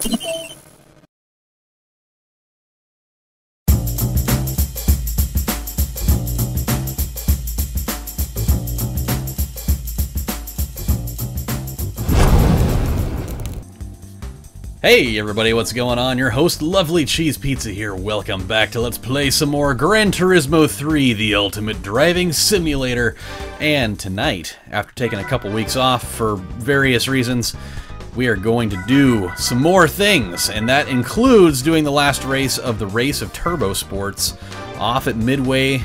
Hey everybody, what's going on? Your host, LovelyCheesePizza here. Welcome back to Let's Play some more Gran Turismo 3, the ultimate driving simulator. And tonight, after taking a couple weeks off for various reasons, we are going to do some more things. And that includes doing the last race of the Race of Turbo Sports off at Midway,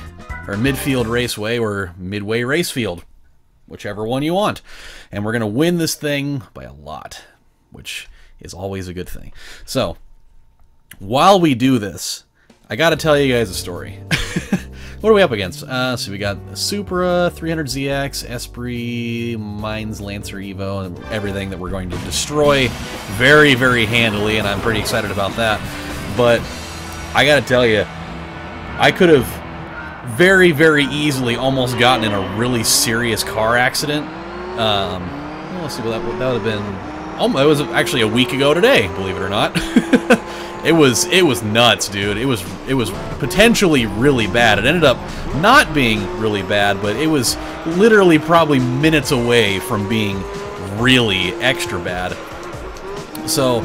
or Midfield Raceway, or Midway Racefield, whichever one you want. And we're going to win this thing by a lot, which is always a good thing. So, while we do this, I gotta tell you guys a story. What are we up against? So we got the Supra, 300ZX, Esprit, Mines, Lancer Evo, and everything that we're going to destroy very, very handily, and I'm pretty excited about that. But I gotta tell you, I could have very, very easily almost gotten in a really serious car accident. Well, let's see what that would have been. Oh, it was actually a week ago today, believe it or not. It was nuts, dude. It was potentially really bad. It ended up not being really bad, but it was literally probably minutes away from being really extra bad. So,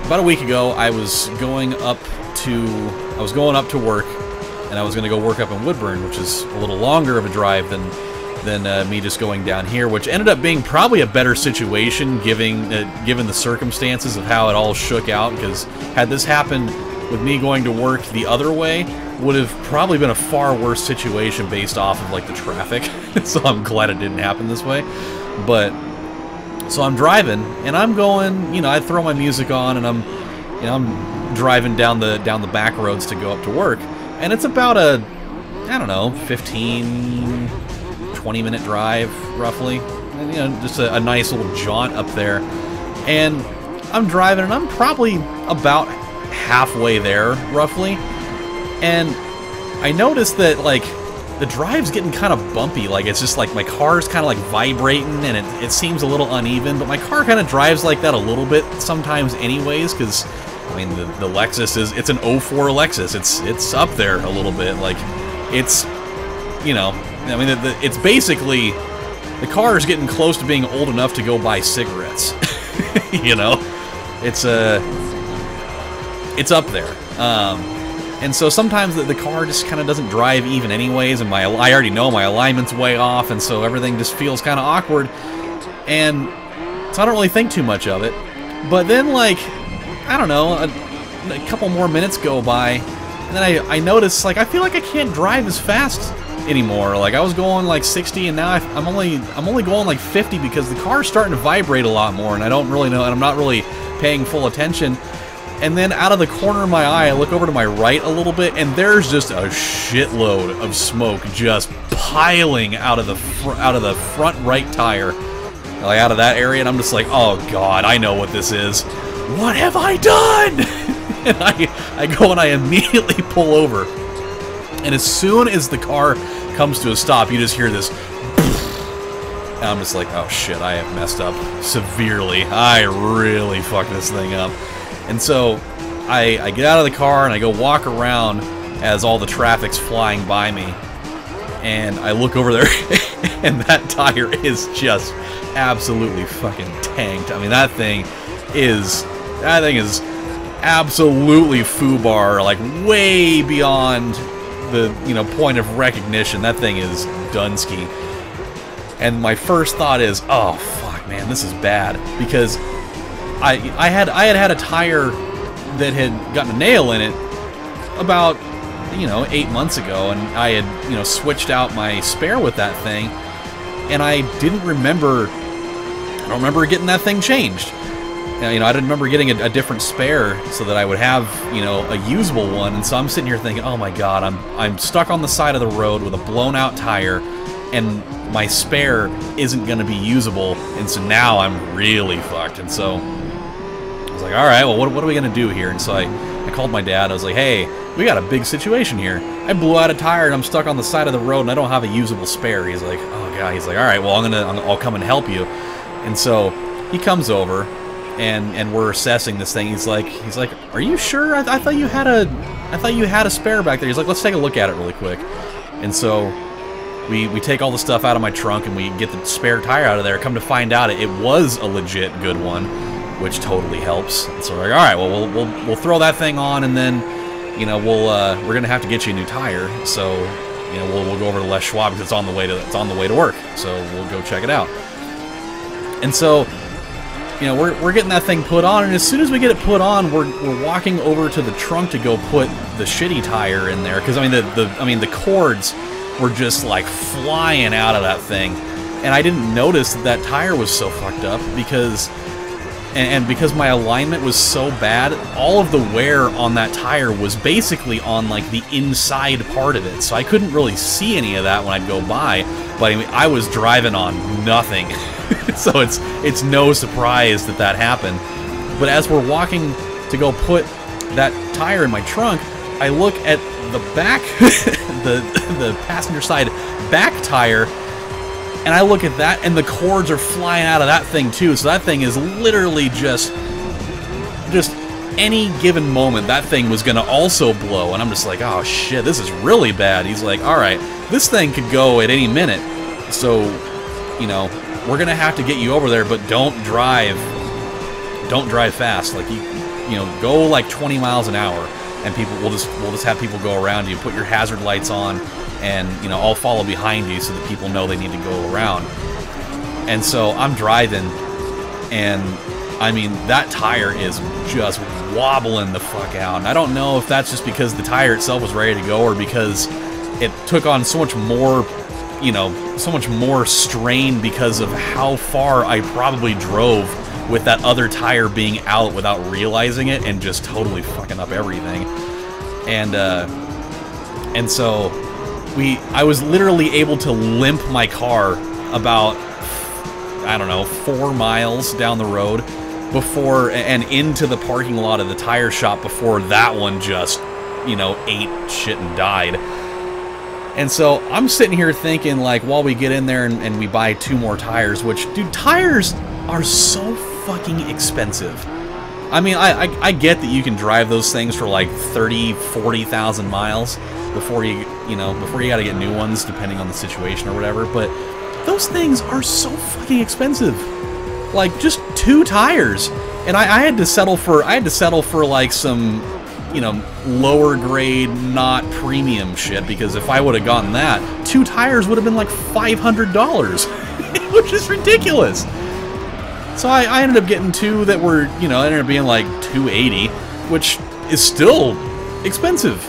about a week ago, I was going up to work, and I was going to go work up in Woodburn, which is a little longer of a drive than me just going down here, which ended up being probably a better situation given the circumstances of how it all shook out, because had this happened with me going to work the other way, would have probably been a far worse situation based off of like the traffic. So I'm glad it didn't happen this way. But so I'm driving and I'm going, you know, I throw my music on and I'm driving down the back roads to go up to work, and it's about a, I don't know, 20-minute drive, roughly. And, you know, just a nice little jaunt up there. And I'm driving, and I'm probably about halfway there, roughly. And I noticed that, like, the drive's getting kind of bumpy. Like, it's just like my car's kind of like vibrating, and it seems a little uneven. But my car kind of drives like that a little bit sometimes anyways, because, I mean, the Lexus it's an 04 Lexus. It's up there a little bit. Like, it's, you know, I mean, it's basically, the car is getting close to being old enough to go buy cigarettes. You know? It's up there. And so sometimes the car just kind of doesn't drive even anyways, and I already know my alignment's way off, and so everything just feels kind of awkward. And so I don't really think too much of it. But then, like, I don't know, a couple more minutes go by, and then I notice, like, I feel like I can't drive as fast anymore. Like, I was going like 60, and now I'm only going like 50 because the car's starting to vibrate a lot more, and I don't really know, and I'm not really paying full attention. And then out of the corner of my eye, I look over to my right a little bit, and there's just a shitload of smoke just piling out of the front right tire, like out of that area, and I'm just like, oh god, I know what this is. What have I done? And I go and I immediately pull over. And as soon as the car comes to a stop, you just hear this, and I'm just like, oh shit, I have messed up severely. I really fucked this thing up. And so I get out of the car and I go walk around as all the traffic's flying by me. And I look over there, and that tire is just absolutely fucking tanked. I mean, that thing is absolutely foobar, like way beyond the, you know, point of recognition. That thing is Dunsky. And my first thought is, oh fuck, man, this is bad, because I had a tire that had gotten a nail in it about, you know, 8 months ago, and I had, you know, switched out my spare with that thing, and I don't remember getting that thing changed. You know, I didn't remember getting a different spare so that I would have, you know, a usable one. And so I'm sitting here thinking, oh my god, I'm stuck on the side of the road with a blown out tire, and my spare isn't going to be usable, and so now I'm really fucked. And so I was like, alright, well, what are we going to do here? And so I called my dad. I was like, hey, we got a big situation here. I blew out a tire, and I'm stuck on the side of the road, and I don't have a usable spare. He's like, oh god. He's like, alright, well, I'll come and help you. And so he comes over, and we're assessing this thing. He's like, "Are you sure? I thought you had a spare back there." He's like, "Let's take a look at it really quick." And so we take all the stuff out of my trunk and we get the spare tire out of there. Come to find out, it was a legit good one, which totally helps. And so we're like, all right, well we'll throw that thing on, and then, you know, we're gonna have to get you a new tire. So, you know, we'll go over to Les Schwab because it's on the way to work. So we'll go check it out. And so, you know, we're getting that thing put on, and as soon as we get it put on, we're walking over to the trunk to go put the shitty tire in there, because I mean the cords were just like flying out of that thing, and I didn't notice that tire was so fucked up because because my alignment was so bad, all of the wear on that tire was basically on like the inside part of it, so I couldn't really see any of that when I'd go by. But anyway, I was driving on nothing. So it's no surprise that happened. But as we're walking to go put that tire in my trunk, I look at the back, the passenger side back tire, and I look at that, and the cords are flying out of that thing too. So that thing is literally just any given moment, that thing was gonna also blow. And I'm just like, oh shit, this is really bad. He's like, all right, this thing could go at any minute. So, you know, we're gonna have to get you over there, but don't drive fast. Like you know, go like 20 miles an hour, and we'll just have people go around you. Put your hazard lights on, and you know, I'll follow behind you so that people know they need to go around. And so I'm driving, and I mean, that tire is just wobbling the fuck out. And I don't know if that's just because the tire itself was ready to go, or because it took on so much more, you know, so much more strain because of how far I probably drove with that other tire being out without realizing it, and just totally fucking up everything. And so I was literally able to limp my car about, I don't know, 4 miles down the road before, and into the parking lot of the tire shop before that one just, you know, ate shit and died. And so I'm sitting here thinking, like, while we get in there and we buy 2 more tires, which, dude, tires are so fucking expensive. I mean, I get that you can drive those things for like 30,000-40,000 miles before you gotta get new ones depending on the situation or whatever, but those things are so fucking expensive. Like, just 2 tires. And I had to settle for like some, you know, lower grade, not premium shit, because if I would have gotten that, 2 tires would have been like $500, which is ridiculous. So I ended up getting 2 that were, you know, ended up being like $280, which is still expensive.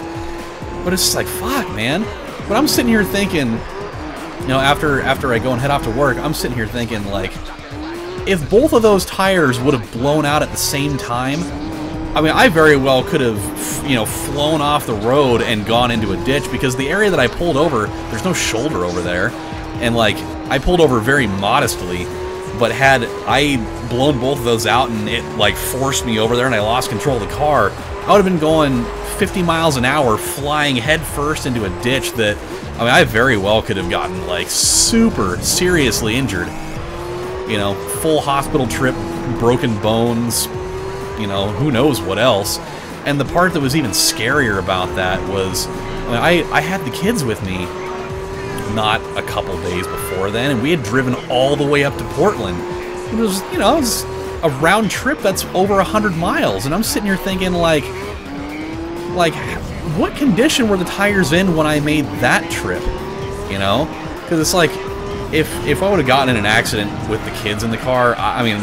But it's just like, fuck, man. But I'm sitting here thinking, you know, after I go and head off to work, I'm sitting here thinking, like, if both of those tires would have blown out at the same time, I mean, I very well could have, you know, flown off the road and gone into a ditch, because the area that I pulled over, there's no shoulder over there. And, like, I pulled over very modestly, but had I blown both of those out and it, like, forced me over there and I lost control of the car, I would have been going 50 miles an hour flying head first into a ditch that, I mean, I very well could have gotten, like, super seriously injured. You know, full hospital trip, broken bones, you know, who knows what else. And the part that was even scarier about that was, I mean, I had the kids with me not a couple days before then, and we had driven all the way up to Portland. It was, you know, it was a round trip that's over 100 miles, and I'm sitting here thinking, like, what condition were the tires in when I made that trip, you know? Because it's like, if I would have gotten in an accident with the kids in the car, I mean,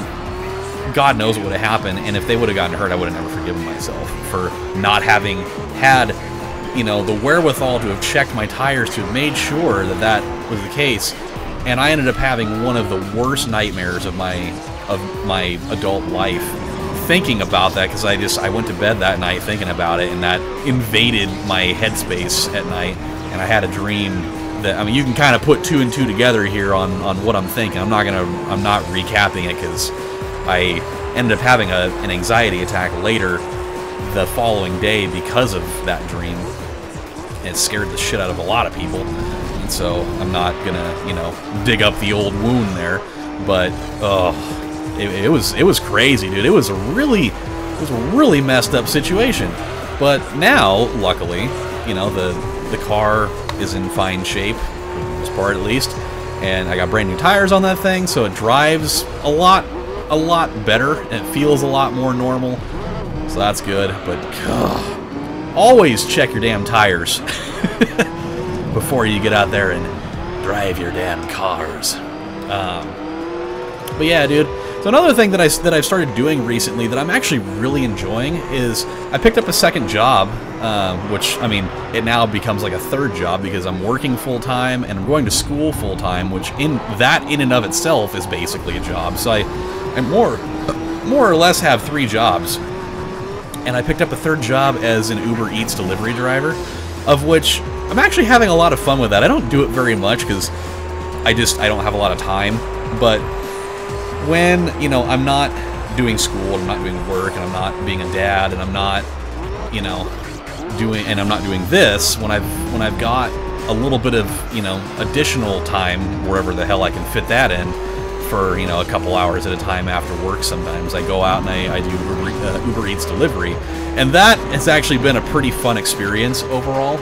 God knows what would have happened, and if they would have gotten hurt, I would have never forgiven myself for not having had, you know, the wherewithal to have checked my tires, to have made sure that that was the case. And I ended up having one of the worst nightmares of my adult life thinking about that, because I went to bed that night thinking about it, and that invaded my headspace at night, and I had a dream that, I mean, you can kind of put 2 and 2 together here on what I'm thinking. I'm not recapping it, because I ended up having an anxiety attack later the following day because of that dream. It scared the shit out of a lot of people, and so I'm not gonna, you know, dig up the old wound there. But it was crazy, dude. It was a really messed up situation. But now, luckily, you know, the car is in fine shape, for the most part at least, and I got brand new tires on that thing, so it drives a lot better, and it feels a lot more normal. So that's good. But always check your damn tires before you get out there and drive your damn cars. But yeah, dude. So another thing that I've started doing recently that I'm actually really enjoying is I picked up a second job, which, I mean, it now becomes like a third job because I'm working full-time and I'm going to school full-time, which in and of itself is basically a job. So I more or less have 3 jobs. And I picked up a third job as an Uber Eats delivery driver, of which I'm actually having a lot of fun with that. I don't do it very much because I don't have a lot of time, but when, you know, I'm not doing school, I'm not doing work, and I'm not being a dad, and I'm not, you know, I'm not doing this, when I've got a little bit of, you know, additional time, wherever the hell I can fit that in, for, you know, a couple hours at a time after work sometimes, I go out and I do Uber Eats delivery, and that has actually been a pretty fun experience overall.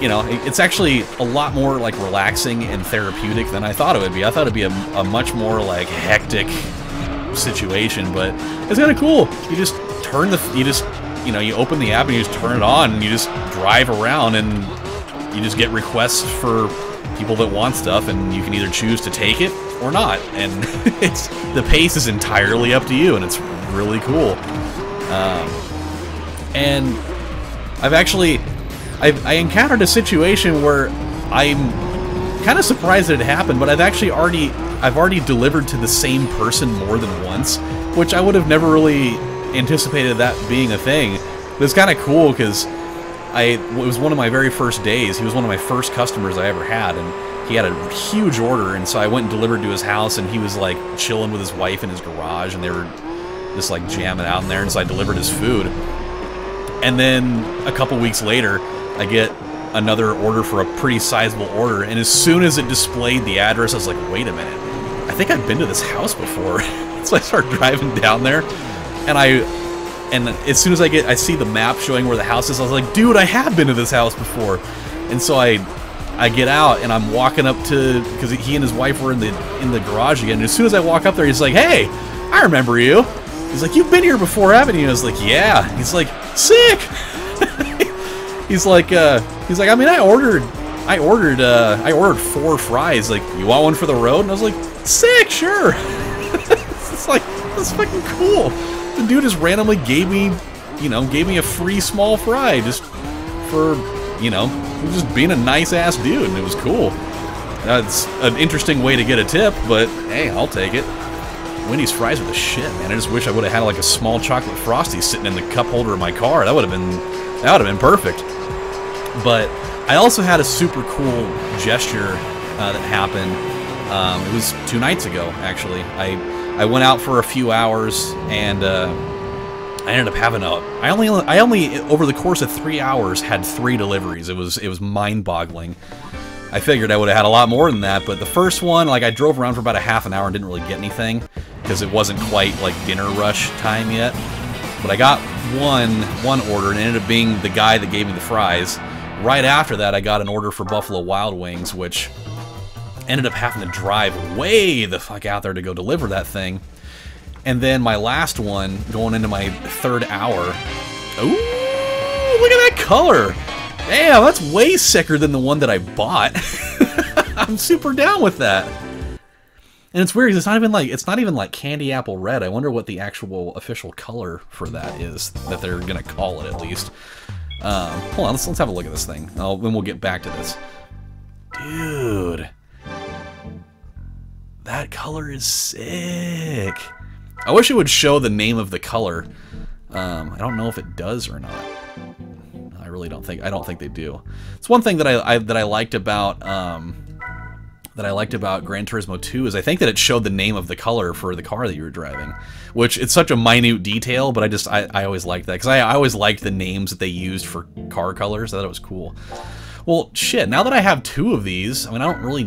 You know, it's actually a lot more, like, relaxing and therapeutic than I thought it would be. I thought it'd be a much more, like, hectic situation, but it's kind of cool. You just you know, you open the app and you just turn it on and you just drive around and you just get requests for people that want stuff, and you can either choose to take it or not. And the pace is entirely up to you, and it's really cool. And I encountered a situation where I'm kind of surprised that it happened, but I've already delivered to the same person more than once, which I would have never really anticipated that being a thing. But it's kind of cool because it was one of my very first days. He was one of my first customers I ever had, and he had a huge order, and so I went and delivered to his house, and he was like chilling with his wife in his garage, and they were just like jamming out in there, and so I delivered his food. And then a couple weeks later, I get another order for a pretty sizable order, and as soon as it displayed the address, I was like, wait a minute, I think I've been to this house before. So I start driving down there, and as soon as I see the map showing where the house is, I was like, dude, I have been to this house before. And so I get out, and I'm walking up to, because he and his wife were in the garage again, and as soon as I walk up there, he's like, hey, I remember you. He's like, you've been here before, haven't you? I was like, yeah. He's like, sick. He's like, I mean, I ordered 4 fries. Like, you want one for the road? And I was like, sick, sure. It's like, that's fucking cool. The dude just randomly gave me a free small fry just for, you know, just being a nice ass dude, and it was cool. It's an interesting way to get a tip, but hey, I'll take it. Wendy's fries are the shit, man. I just wish I would have had like a small chocolate Frosty sitting in the cup holder of my car. That would have been perfect. But I also had a super cool gesture that happened. It was 2 nights ago, actually. I went out for a few hours, and I ended up having I only over the course of 3 hours had 3 deliveries. It was mind-boggling. I figured I would have had a lot more than that, but the first one, like, I drove around for about a half an hour and didn't really get anything because it wasn't quite like dinner rush time yet. But I got one order, and it ended up being the guy that gave me the fries. Right after that, I got an order for Buffalo Wild Wings, which ended up having to drive way the fuck out there to go deliver that thing. And then my last one, going into my 3rd hour. Ooh, look at that color! Damn, that's way sicker than the one that I bought. I'm super down with that. And it's weird because it's not even like candy apple red. I wonder what the actual official color for that is that they're gonna call it, at least. Hold on, let's have a look at this thing. Then we'll get back to this. Dude, that color is sick. I wish it would show the name of the color. I don't know if it does or not. I really don't think. I don't think they do. It's one thing that I liked about Gran Turismo 2 is I think that it showed the name of the color for the car that you were driving, which it's such a minute detail, but I always liked that because I always liked the names that they used for car colors. I thought it was cool. Well, shit. Now that I have 2 of these, I mean, I don't really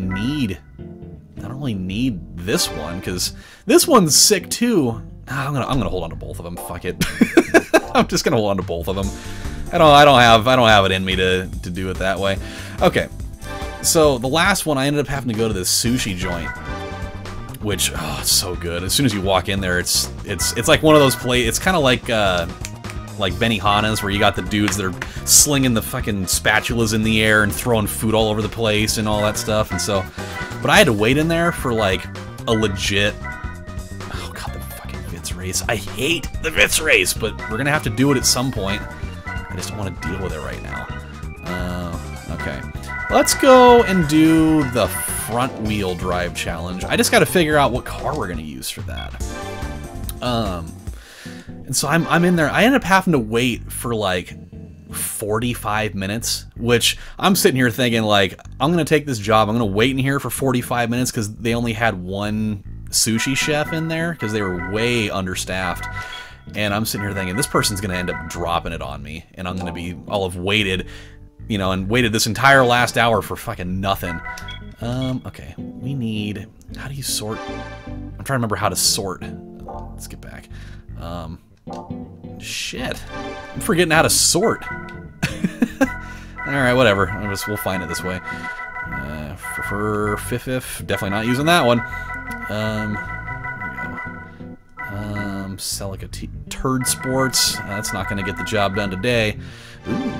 probably need this one, because this one's sick too. I'm gonna hold on to both of them. Fuck it. I'm just gonna hold on to both of them. I don't have it in me to do it that way. Okay. So the last one, I ended up having to go to this sushi joint, which, oh, it's so good. As soon as you walk in there, it's like one of those it's kind of like Benihana's, where you got the dudes that are slinging the fucking spatulas in the air and throwing food all over the place and all that stuff. And so, but I had to wait in there for like a legit, oh god, the fucking Vitz race. I hate the Vitz race, but we're gonna have to do it at some point. I just don't want to deal with it right now. Okay. Let's go and do the front wheel drive challenge. I just got to figure out what car we're going to use for that. And so I'm in there. I ended up having to wait for like 45 minutes, which I'm sitting here thinking like, I'm going to take this job. I'm going to wait in here for 45 minutes because they only had one sushi chef in there because they were way understaffed. And I'm sitting here thinking, this person's going to end up dropping it on me, and I'm going to I'll have waited, you know, and waited this entire last hour for fucking nothing. Okay, we need, how do you sort? I'm trying to remember how to sort. Let's get back. Shit. I'm forgetting how to sort. Alright, whatever. We'll find it this way. For Fifth, definitely not using that one. Here we go. Celica Turd Sports. That's not going to get the job done today. Ooh.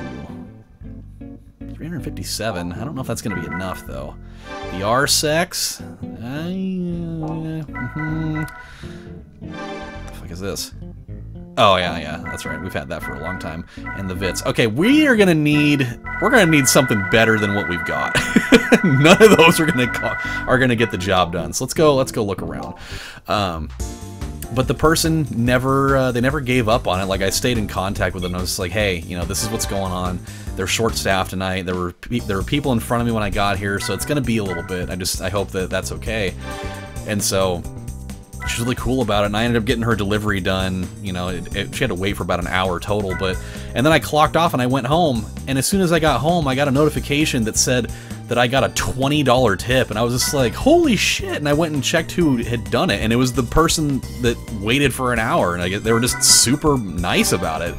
357. I don't know if that's going to be enough, though. The R-Sex. What the fuck is this? Oh, yeah, that's right. We've had that for a long time. And the Vitz. Okay, we're gonna need something better than what we've got. None of those are gonna get the job done. So let's go look around. But the person they never gave up on it. Like, I stayed in contact with them. I was like, hey, you know, this is what's going on. They're short-staffed tonight. There were people in front of me when I got here, so it's gonna be a little bit. I hope that that's okay. And so she's really cool about it, and I ended up getting her delivery done. You know, she had to wait for about an hour total, and then I clocked off and I went home, and as soon as I got home, I got a notification that said that I got a $20 tip, and I was just like, holy shit, and I went and checked who had done it, and it was the person that waited for an hour, and they were just super nice about it.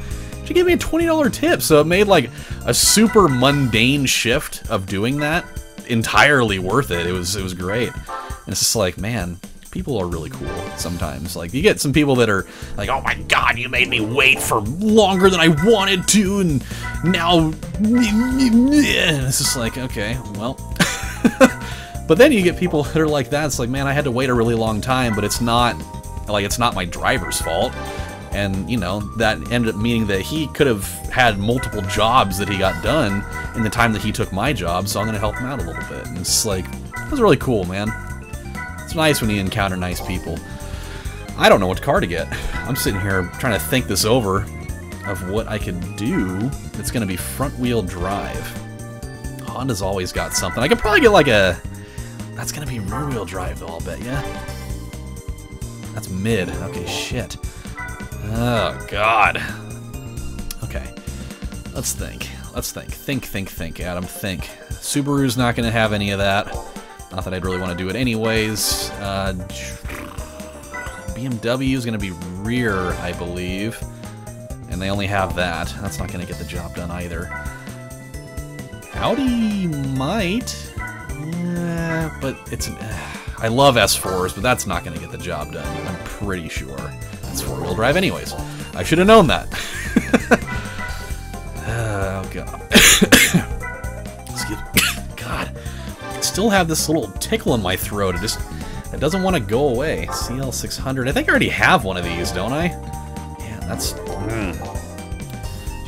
She gave me a $20 tip, so it made like a super mundane shift of doing that entirely worth it. It was great. And it's just like, man, people are really cool sometimes. Like, you get some people that are like, oh my god, you made me wait for longer than I wanted to, and now it's just like, okay, well. But then you get people that are like that. It's like, man, I had to wait a really long time, but it's not my driver's fault. And, you know, that ended up meaning that he could have had multiple jobs that he got done in the time that he took my job, so I'm going to help him out a little bit. And it's like, that was really cool, man. It's nice when you encounter nice people. I don't know what car to get. I'm sitting here trying to think this over of what I could do. It's going to be front-wheel drive. Honda's always got something. I could probably get like a... That's going to be rear-wheel drive, though, I'll bet, yeah? That's mid. Okay, shit. Oh, God. Okay. Let's think. Let's think. Think, Adam. Think. Subaru's not going to have any of that. Not that I'd really want to do it anyways. BMW is going to be rear, I believe. And they only have that. That's not going to get the job done either. Audi might. Yeah, but it's... I love S4s, but that's not going to get the job done. I'm pretty sure. It's four-wheel drive anyways. I should have known that. Oh, God. Excuse me. God. I still have this little tickle in my throat. It doesn't want to go away. CL600. I think I already have one of these, don't I? Yeah, that's...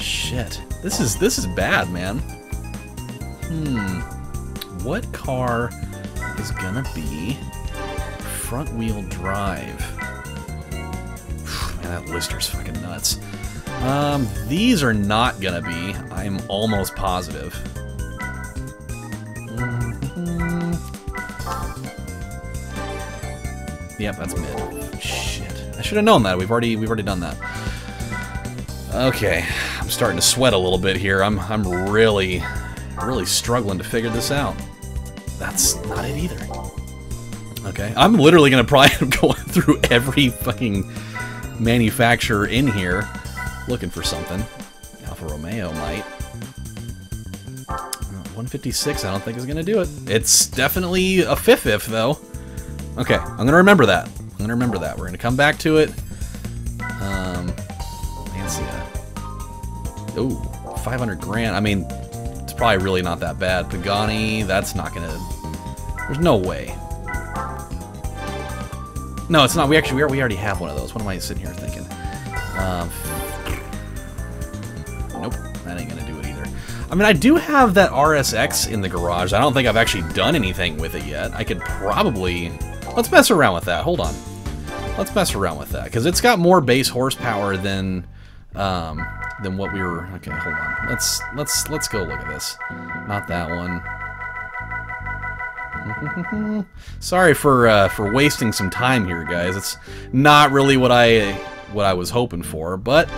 Shit. This is bad, man. What car is gonna be front-wheel drive? Man, that lister's fucking nuts. These are not gonna be. I'm almost positive. Yep, that's mid. Shit. I should have known that. We've already done that. Okay, I'm starting to sweat a little bit here. I'm really struggling to figure this out. That's not it either. Okay, I'm literally gonna probably go through every fucking manufacturer in here looking for something. Alfa Romeo might. 156, I don't think is gonna do it. It's definitely a fifth though. Okay, I'm gonna remember that. I'm gonna remember that. We're gonna come back to it. Lancia. Ooh, 500 grand. I mean, it's probably really not that bad. Pagani, that's not gonna. There's no way. No, it's not. We already have one of those. What am I sitting here thinking? Nope, that ain't gonna do it either. I mean, I do have that RSX in the garage. I don't think I've actually done anything with it yet. I could probably... Let's mess around with that. Hold on. Let's mess around with that, because it's got more base horsepower than what we were... Okay, hold on. Let's go look at this. Not that one. Sorry for wasting some time here, guys. It's not really what I was hoping for, but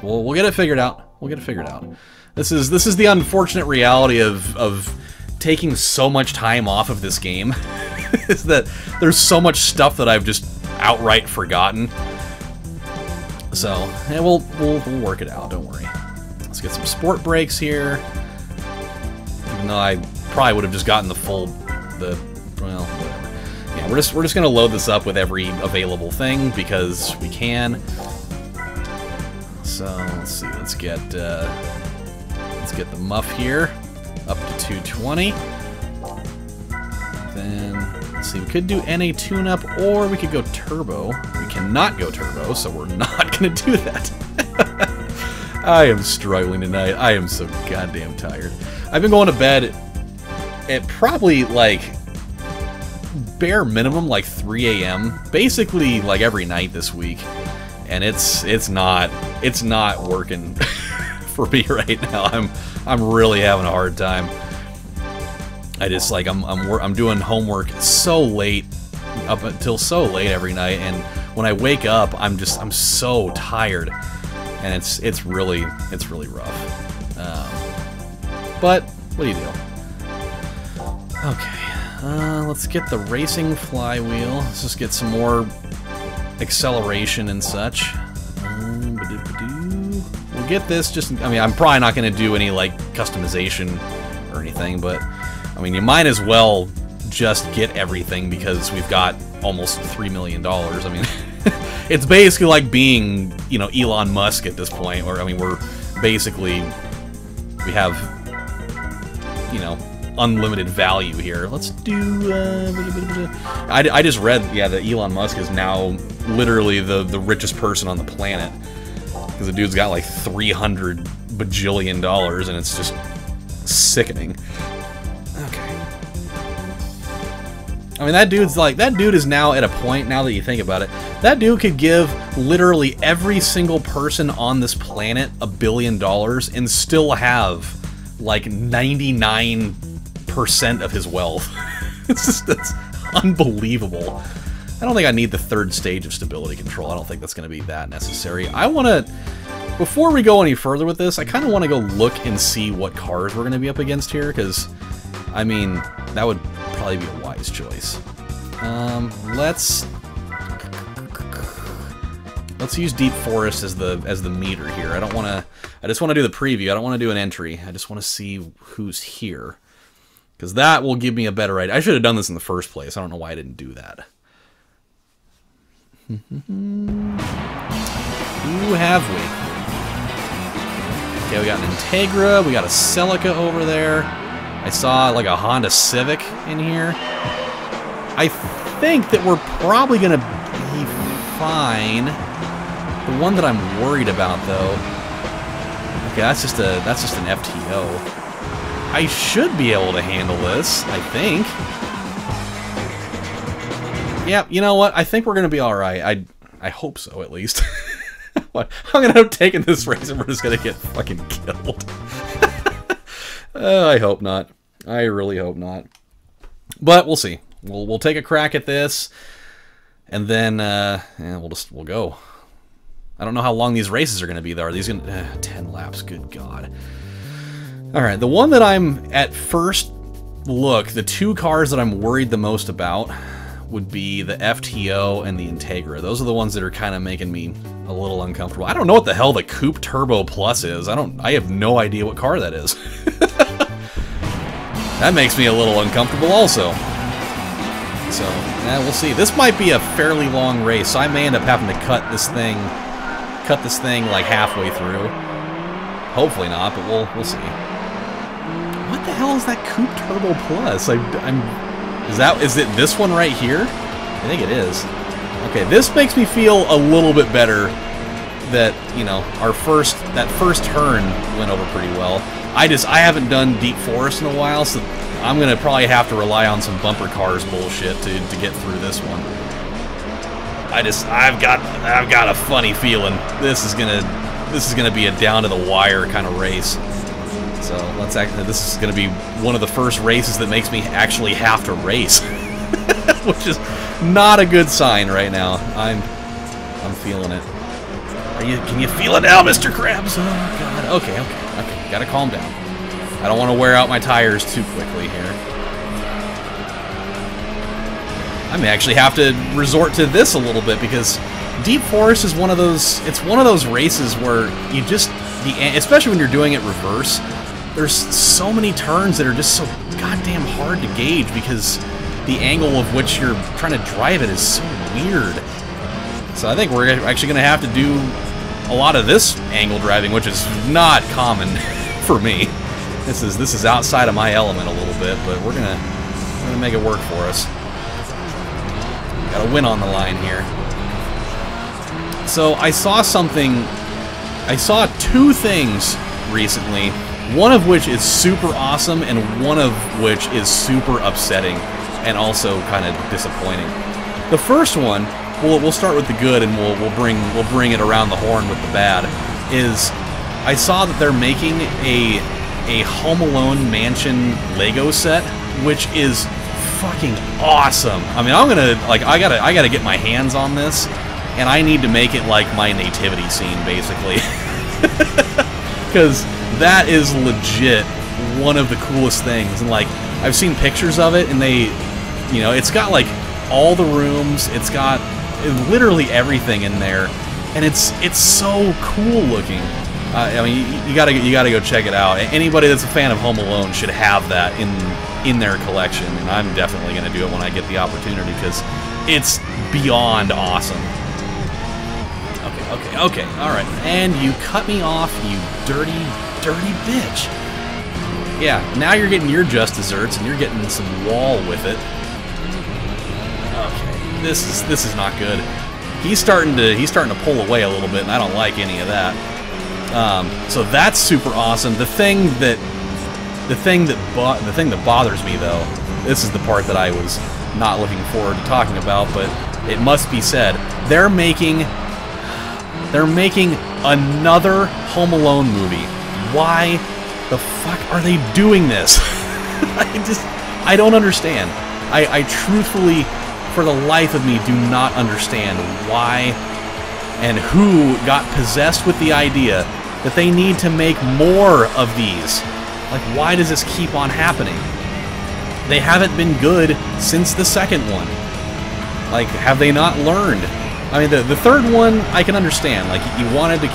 we'll get it figured out. We'll get it figured out. This is the unfortunate reality of taking so much time off of this game. Is that there's so much stuff that I've just outright forgotten. So, yeah, we'll work it out. Don't worry. Let's get some sport brakes here. Even though I probably would have just gotten the full. Well, whatever. Yeah, we're just gonna load this up with every available thing because we can. So let's see. Let's get the muff here up to 220. Then let's see. We could do NA tune-up, or we could go turbo. We cannot go turbo, so we're not gonna do that. I am struggling tonight. I am so goddamn tired. I've been going to bed at probably like bare minimum like 3 a.m. basically like every night this week, and it's not working for me right now. I'm really having a hard time. I just like I'm doing homework so late, up until so late every night, and when I wake up I'm so tired, and it's really rough. But what do you do? Okay, let's get the racing flywheel. Let's just get some more acceleration and such. We'll get this just... I mean, I'm probably not going to do any, like, customization or anything, but, I mean, you might as well just get everything because we've got almost $3 million. I mean, it's basically like being, you know, Elon Musk at this point, or, I mean, we're basically... We have, you know, unlimited value here. Let's do... I just read, yeah, that Elon Musk is now literally the richest person on the planet. Because the dude's got like $300 bajillion, and it's just sickening. Okay. I mean, that dude is now at a point, now that you think about it, that dude could give literally every single person on this planet $1 billion and still have like 99% of his wealth. That's unbelievable. I don't think I need the third stage of stability control. I don't think that's going to be that necessary. I want to, before we go any further with this, I kind of want to go look and see what cars we're going to be up against here, because, I mean, that would probably be a wise choice. Let's use Deep Forest as the meter here. I just want to do the preview. I don't want to do an entry. I just want to see who's here, because that will give me a better idea. I should have done this in the first place. I don't know why I didn't do that. Who have we? Okay, we got an Integra, we got a Celica over there. I saw like a Honda Civic in here. I think that we're probably gonna be fine. The one that I'm worried about, though. Okay, that's just an FTO. I should be able to handle this, I think. Yeah, you know what? I think we're gonna be all right. I hope so, at least. I'm gonna end up taking this race and we're just gonna get fucking killed. I hope not. I really hope not. But we'll see. We'll take a crack at this, and then yeah, we'll go. I don't know how long these races are gonna be, though. Are these gonna 10 laps? Good God. All right, the one that I'm at first look, the two cars that I'm worried the most about. would be the FTO and the Integra. Those are the ones that are kind of making me a little uncomfortable. I don't know what the hell the Coupe Turbo Plus is. I have no idea what car that is. That makes me a little uncomfortable also. So, yeah, we'll see. This might be a fairly long race, so I may end up having to cut this thing like halfway through. Hopefully not, but we'll see. What the hell is that Coupe Turbo Plus? Is it this one right here? I think it is. Okay, this makes me feel a little bit better that, you know, that first turn went over pretty well. I haven't done Deep Forest in a while, so I'm gonna probably have to rely on some bumper cars bullshit to get through this one. I've got a funny feeling this is gonna be a down to the wire kind of race. So this is gonna be one of the first races that makes me actually have to race, which is not a good sign right now. I'm feeling it. Can you feel it now, Mr. Krabs? Oh God. Okay. Gotta calm down. I don't want to wear out my tires too quickly here. I may actually have to resort to this a little bit because Deep Forest is one of those. It's one of those races where you just especially when you're doing it reverse. There's so many turns that are just so goddamn hard to gauge because the angle of which you're trying to drive it is so weird. So I think we're actually going to have to do a lot of this angle driving, which is not common for me. This is outside of my element a little bit, but we're gonna make it work for us. Got a win on the line here. So I saw two things recently, one of which is super awesome and one of which is super upsetting and also kind of disappointing. The first one, we'll start with the good and we'll bring it around the horn with the bad, is I saw that they're making a Home Alone mansion Lego set, which is fucking awesome. I mean, I gotta get my hands on this, and I need to make it like my nativity scene, basically. Because that is legit one of the coolest things. And like, I've seen pictures of it, and it's got like all the rooms, it's got literally everything in there, and it's so cool looking. I mean, you gotta go check it out. Anybody that's a fan of Home Alone should have that in their collection, and I'm definitely gonna do it when I get the opportunity because it's beyond awesome. Okay, all right. And you cut me off, you dirty bitch. Yeah, now you're getting your just desserts, and you're getting some wall with it. Okay, this is not good. He's starting to pull away a little bit, and I don't like any of that. So that's super awesome. The thing that bothers me, though, this is the part that I was not looking forward to talking about, but it must be said, they're making another Home Alone movie. Why the fuck are they doing this? I don't understand. I truthfully, for the life of me, do not understand why and who got possessed with the idea that they need to make more of these. Like, why does this keep on happening? They haven't been good since the second one. Like, have they not learned? I mean, the third one I can understand. Like, you wanted to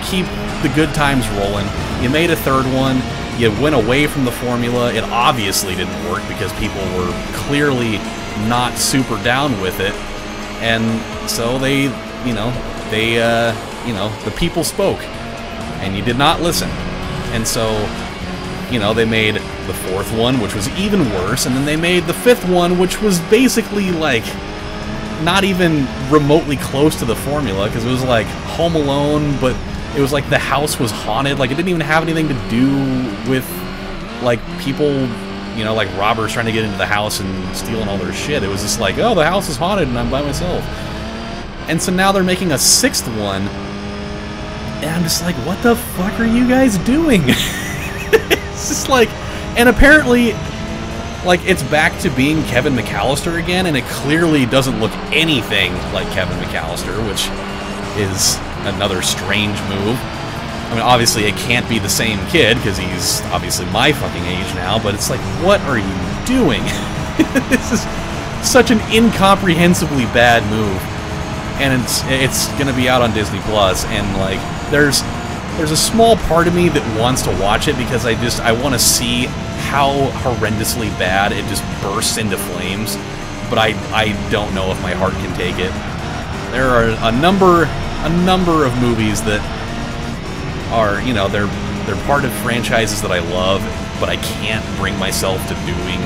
keep the good times rolling. You made a third one. You went away from the formula. It obviously didn't work because people were clearly not super down with it, and so the people spoke, and you did not listen, and so, they made the fourth one, which was even worse, and then they made the fifth one, which was basically like not even remotely close to the formula, because it was like Home Alone, but it was like the house was haunted. Like, it didn't even have anything to do with like people, like robbers trying to get into the house and stealing all their shit. It was just like, oh, the house is haunted and I'm by myself. And so now they're making a sixth one, and I'm just like, what the fuck are you guys doing? It's just like, and apparently, like, it's back to being Kevin McAllister again, and it clearly doesn't look anything like Kevin McAllister, which is another strange move. I mean, obviously it can't be the same kid, because he's obviously my fucking age now, but it's like, what are you doing? This is such an incomprehensibly bad move, and it's gonna be out on Disney Plus, and like there's a small part of me that wants to watch it because I want to see how horrendously bad it just bursts into flames, but I don't know if my heart can take it. There are a number of movies that are, you know, they're part of franchises that I love, but I can't bring myself to doing,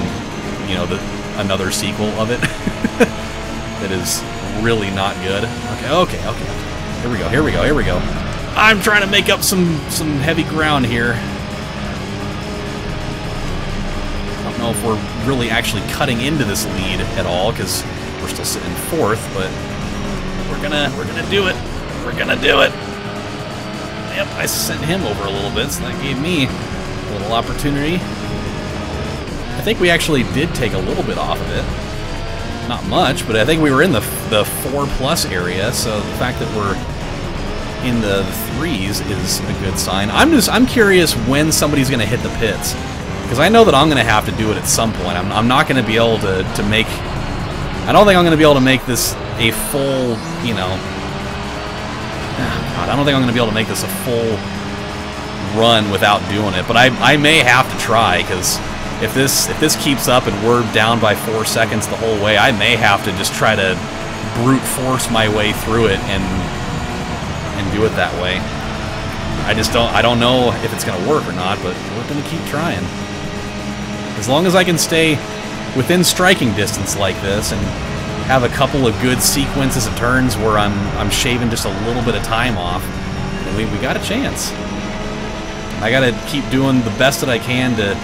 you know, another sequel of it. That is really not good. Okay. Here we go. I'm trying to make up some heavy ground here. I don't know if we're really actually cutting into this lead at all, because we're still sitting fourth, but we're gonna do it. We're gonna do it. Yep, I sent him over a little bit, so that gave me a little opportunity. I think we actually did take a little bit off of it. Not much, but I think we were in the 4+ area, so the fact that we're in the 3s is a good sign. I'm curious when somebody's going to hit the pits, because I know that I'm going to have to do it at some point. I'm not going to be able to make... I don't think I'm going to be able to make this a full, you know... God, I don't think I'm going to be able to make this a full run without doing it, but I may have to try, because if this keeps up and we're down by 4 seconds the whole way, I may have to just try to brute force my way through it and do it that way. I don't know if it's going to work or not, but we're going to keep trying. As long as I can stay within striking distance like this and have a couple of good sequences of turns where I'm shaving just a little bit of time off, then we got a chance. I got to keep doing the best that I can to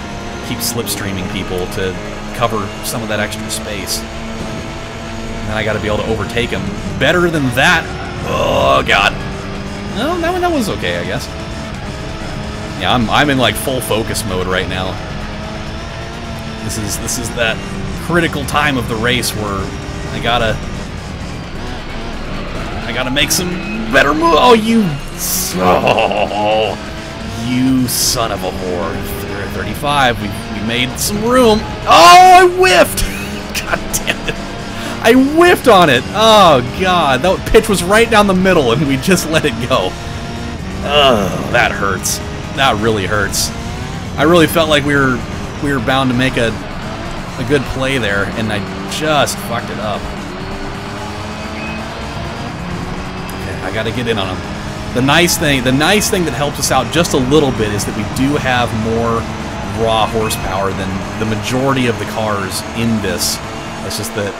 keep slipstreaming people to cover some of that extra space. And then I got to be able to overtake them. Better than that. Oh God. No, that was okay, I guess. Yeah, I'm in like full focus mode right now. This is that critical time of the race where I gotta make some better moves. Oh, you son of a whore. 35. We made some room. Oh, I whiffed! God damn it. I whiffed on it. Oh, God. That pitch was right down the middle, and we just let it go. Oh, that hurts. That really hurts. I really felt like we were bound to make a good play there, and I just fucked it up. Okay, I gotta get in on him. The nice thing that helps us out just a little bit is that we do have more raw horsepower than the majority of the cars in this. It's just that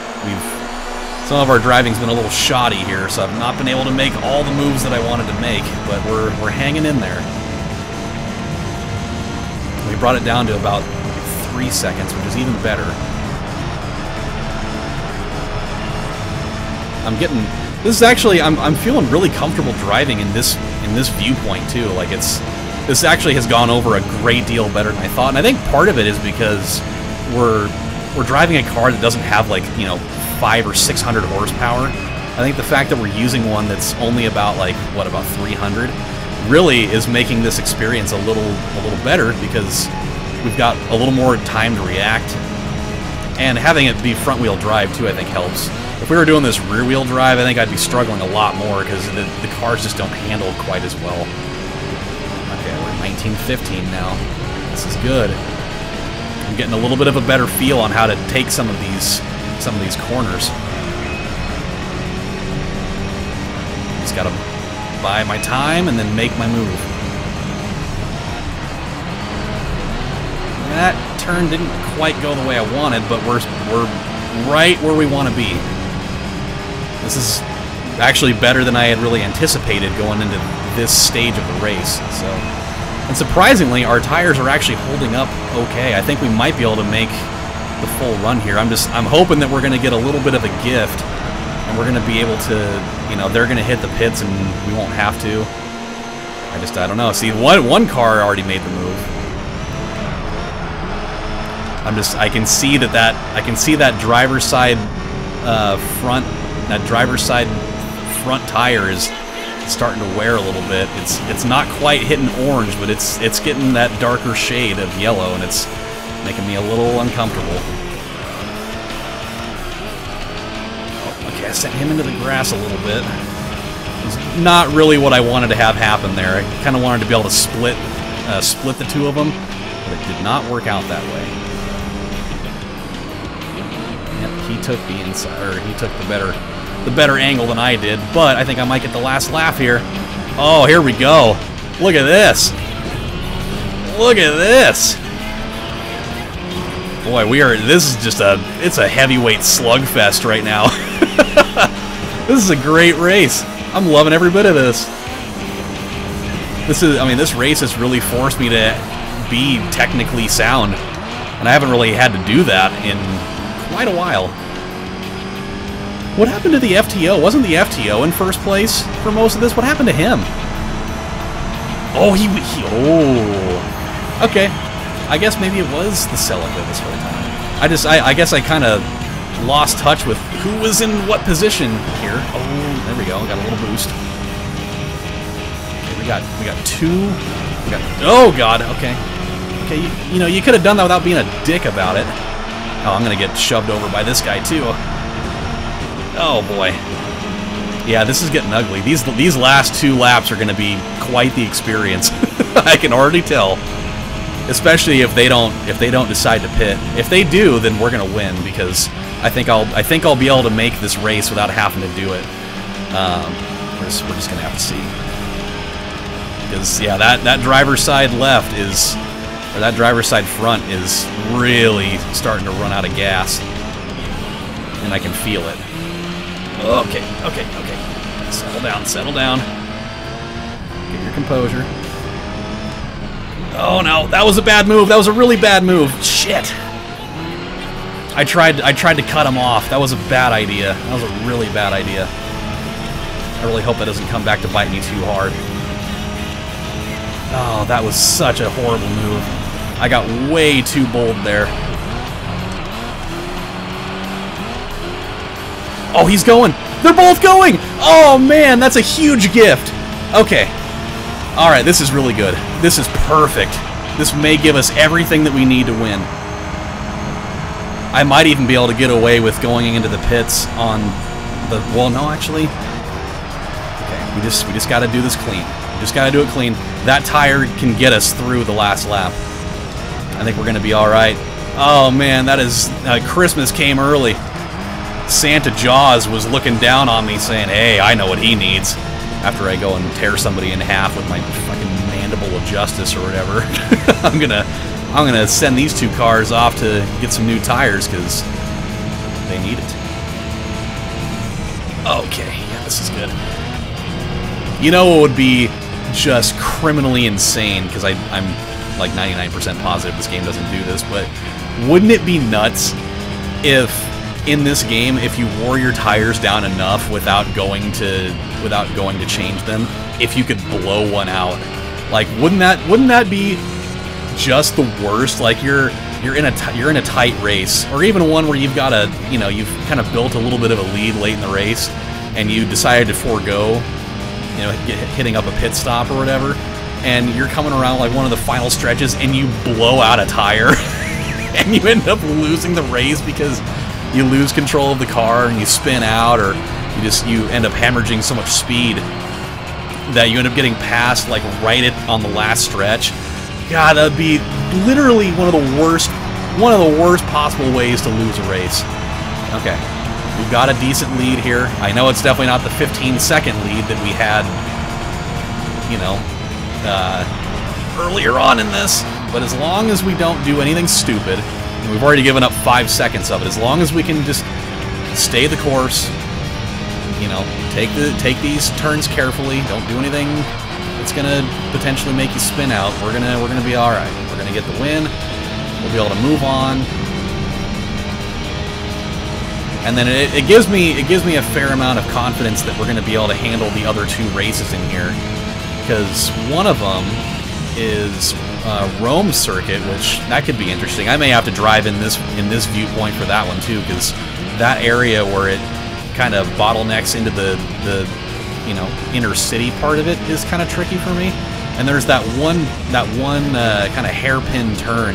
some of our driving's been a little shoddy here, so I've not been able to make all the moves that I wanted to make, but we're hanging in there. We brought it down to about 3 seconds, which is even better. I'm feeling really comfortable driving in this viewpoint too. Like this actually has gone over a great deal better than I thought, and I think part of it is because we're driving a car that doesn't have, like, you know, 500 or 600 horsepower. I think the fact that we're using one that's only about, like, what, about 300 really is making this experience a little better, because we've got a little more time to react, and having it be front wheel drive too I think helps. If we were doing this rear wheel drive, I think I'd be struggling a lot more, because the cars just don't handle quite as well. Okay, we're 1915 now. This is good. I'm getting a little bit of a better feel on how to take some of these corners. Just gotta buy my time and then make my move. That turn didn't quite go the way I wanted, but we're right where we want to be. This is actually better than I had really anticipated going into this stage of the race. So, and surprisingly, our tires are actually holding up okay. I think we might be able to make the full run here. I'm hoping that we're going to get a little bit of a gift, and we're going to be able to, you know, they're going to hit the pits and we won't have to. I don't know. See, one car already made the move. I can see that driver's side front tire is starting to wear a little bit. It's not quite hitting orange, but it's getting that darker shade of yellow, and it's making me a little uncomfortable. sent him into the grass a little bit. It's not really what I wanted to have happen there. I kind of wanted to be able to split the two of them, but it did not work out that way. Yep, he took the inside, or he took the better angle than I did, but I think I might get the last lap here. Oh, here we go. Look at this. Look at this. Boy, this is just it's a heavyweight slugfest right now. This is a great race. I'm loving every bit of this. This race has really forced me to be technically sound, and I haven't really had to do that in quite a while. What happened to the FTO? Wasn't the FTO in first place for most of this? What happened to him? Oh, oh. Okay. I guess maybe it was the Celica this whole time. I guess I kind of lost touch with who was in what position here. Oh, there we go. Got a little boost. Okay, we got two. Oh God. Okay. Okay. You know, you could have done that without being a dick about it. Oh, I'm gonna get shoved over by this guy too. Oh boy. Yeah, this is getting ugly. These last two laps are gonna be quite the experience. I can already tell. Especially if they don't decide to pit. If they do, then we're gonna win because I think I'll be able to make this race without having to do it. We're just gonna have to see. Because yeah, that driver's side left is, or that driver's side front is really starting to run out of gas, and I can feel it. Okay. Settle down, settle down. Get your composure. Oh no, that was a bad move. That was a really bad move. Shit. I tried to cut him off. That was a bad idea. That was a really bad idea. I really hope that doesn't come back to bite me too hard. Oh, that was such a horrible move. I got way too bold there. Oh, he's going. They're both going. Oh man, that's a huge gift. Okay. All right, this is really good. This is perfect. This may give us everything that we need to win. I might even be able to get away with going into the pits on the... Well, no, actually. Okay, we just got to do this clean. We just got to do it clean. That tire can get us through the last lap. I think we're going to be all right. Oh, man, that is... Christmas came early. Santa Jaws was looking down on me saying, hey, I know what he needs. After I go and tear somebody in half with my fucking mandible of justice or whatever. I'm gonna send these two cars off to get some new tires because they need it. Okay, yeah, this is good. You know what would be just criminally insane, because I'm like 99% positive this game doesn't do this, but wouldn't it be nuts if in this game, if you wore your tires down enough without going to change them, if you could blow one out? Like, wouldn't that be just the worst? Like you're in a tight race, or even one where you've got you've kind of built a little bit of a lead late in the race, and you decided to forego, hitting up a pit stop or whatever, and you're coming around like one of the final stretches, and you blow out a tire, and you end up losing the race because you lose control of the car and you spin out, or you end up hemorrhaging so much speed that you end up getting passed like right on the last stretch. God, that'd be literally one of the worst possible ways to lose a race. Okay, we've got a decent lead here. I know it's definitely not the 15-second lead that we had, earlier on in this, but as long as we don't do anything stupid, and we've already given up 5 seconds of it, as long as we can just stay the course, take these turns carefully, don't do anything that's gonna potentially make you spin out, we're gonna be all right. We're gonna get the win. We'll be able to move on, and then it gives me a fair amount of confidence that we're gonna be able to handle the other two races in here, because one of them is Rome circuit, which that could be interesting. I may have to drive in this viewpoint for that one too, because that area where it kind of bottlenecks into the inner city part of it is kind of tricky for me. And there's that one kind of hairpin turn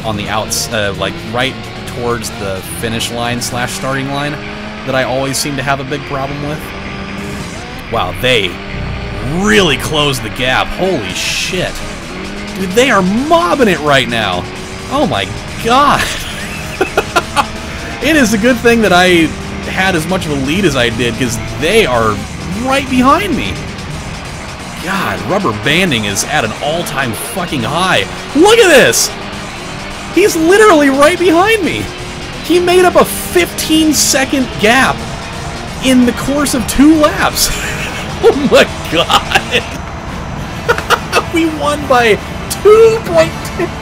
on the outs, like right towards the finish line / starting line, that I always seem to have a big problem with. Wow, they really closed the gap. Holy shit. Dude, they are mobbing it right now. Oh my god. It is a good thing that I had as much of a lead as I did, because they are right behind me. God, rubber banding is at an all-time fucking high. Look at this! He's literally right behind me. He made up a 15-second gap in the course of 2 laps. Oh my god! We won by 2.2.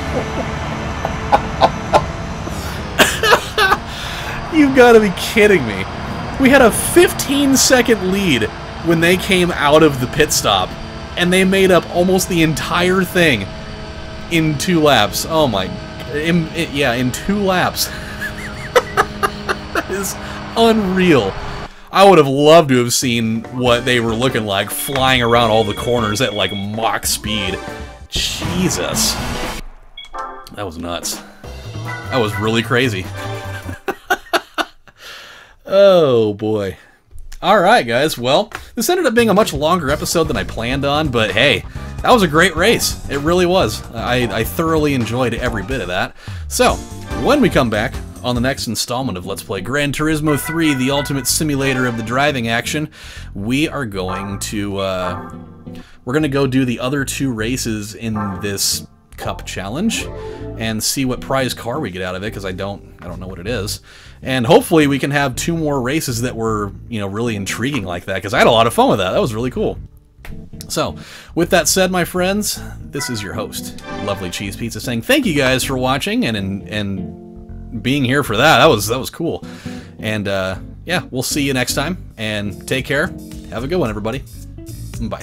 You've got to be kidding me. We had a 15-second lead when they came out of the pit stop, and they made up almost the entire thing in 2 laps. Oh my... yeah, in 2 laps. That is unreal. I would have loved to have seen what they were looking like flying around all the corners at like Mach speed. Jesus. That was nuts. That was really crazy. Oh boy. Alright guys, well, this ended up being a much longer episode than I planned on, but hey, that was a great race. It really was. I thoroughly enjoyed every bit of that. So, when we come back on the next installment of Let's Play Gran Turismo 3, the ultimate simulator of the driving action, we are going to, we're going to go do the other 2 races in this Cup challenge and see what prize car we get out of it, because I don't know what it is. And hopefully we can have 2 more races that were, you know, really intriguing like that, because I had a lot of fun with that. That was really cool. So, with that said, my friends, this is your host, Lovely Cheese Pizza, saying thank you guys for watching and being here for that. That was cool. And yeah, we'll see you next time, and take care. Have a good one, everybody. Bye.